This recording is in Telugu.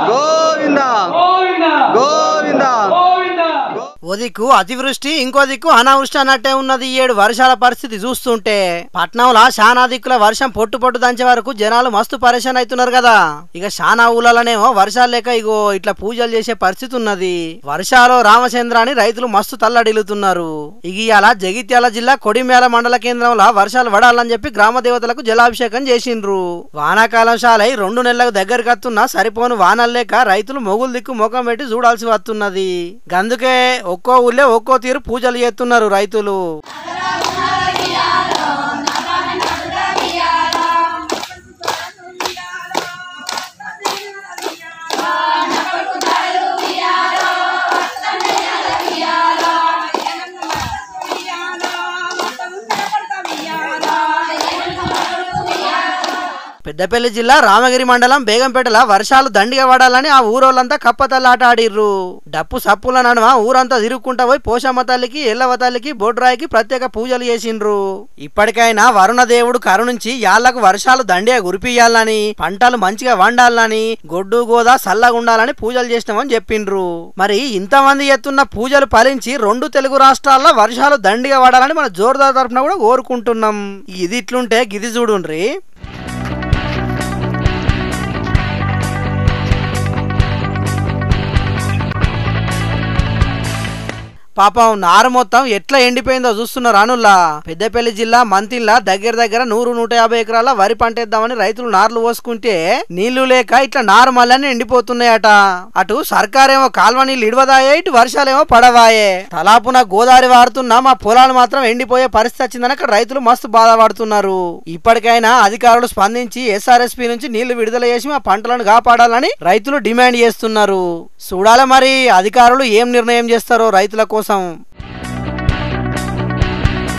గోవిందా గోవిందా. ఓ దిక్కు అతివృష్టి, ఇంకో దిక్కు అనావృష్టి అన్నట్టే ఉన్నది ఈ 7 వర్షాల పరిస్థితి చూస్తుంటే. పట్నంలో శానా దిక్కుల వర్షం పొట్టు పొట్టు దంచే వరకు జనాలు మస్తు పరేషాన్ అవుతున్నారు కదా. ఇక శానా ఊళ్ళలోనేమో వర్షాలు లేక ఇగో ఇట్లా పూజలు చేసే పరిస్థితి ఉన్నది. వర్షాలు రామచంద్రాన్ని రైతులు మస్తు తల్లడిల్లుతున్నారు. ఇక ఇలా జగిత్యాల జిల్లా కొడిమేల మండల కేంద్రంలో వర్షాలు పడాలని చెప్పి గ్రామ దేవతలకు జలాభిషేకం చేసిండ్రు. వానాకాలం శాలై 2 నెలలకు దగ్గరికి వస్తున్నా సరిపోను వానలు లేక రైతులు మొగులు దిక్కు ముఖం పెట్టి చూడాల్సి వస్తున్నది. అందుకే ఒక్కో ఊళ్ళో ఒక్కో తీరు పూజలు చేస్తున్నారు రైతులు. పెద్దపల్లి జిల్లా రామగిరి మండలం బేగంపేటల వర్షాలు దండిగా పడాలని ఆ ఊరోళ్ళంతా కప్పతల్లాట ఆడిర్రు. డప్పు సప్పుల నడుమ ఊరంతా తిరుగుకుంటా పోయి పోషమ్మ తల్లికి, ఎల్లవ తల్లికి, బొడ్రాయికి ప్రత్యేక పూజలు చేసిండ్రు. ఇప్పటికైనా వరుణ దేవుడు కరుణించి యాళ్లకు వర్షాలు దండిగా కురిపియాలని, పంటలు మంచిగా వండాలని, గొడ్డు గోదా సల్లగుండాలని పూజలు చేసినామని చెప్పిండ్రు. మరి ఇంతమంది ఎత్తున్న పూజలు ఫలించి 2 తెలుగు రాష్ట్రాల్లో వర్షాలు దండిగా పడాలని మన జోర్దార్ తరఫున కూడా కోరుకుంటున్నాం. ఇది ఇట్లుంటే గిది చూడుండ్రి. పాపం నారు మొత్తం ఎట్లా ఎండిపోయిందో చూస్తున్నారు అనుల్లా. పెద్దపల్లి జిల్లా మంతిల్లా దగ్గర 100-150 ఎకరాల వరి పంటేద్దామని రైతులు నార్లు పోసుకుంటే నీళ్లు లేక ఇట్లా నారు మళ్ళీ ఎండిపోతున్నాయట. అటు సర్కారేమో కాల్వ నీళ్ళు ఇడవదాయే, ఇటు వర్షాలేమో పడవాయే. తలాపున గోదావరి వాడుతున్నా మా పొలాలు మాత్రం ఎండిపోయే పరిస్థితి వచ్చిందని అక్కడ రైతులు మస్తు బాధపడుతున్నారు. ఇప్పటికైనా అధికారులు స్పందించి SRSP నుంచి నీళ్లు విడుదల చేసి మా పంటలను కాపాడాలని రైతులు డిమాండ్ చేస్తున్నారు. చూడాలి మరి అధికారులు ఏం నిర్ణయం చేస్తారో రైతుల కోసం.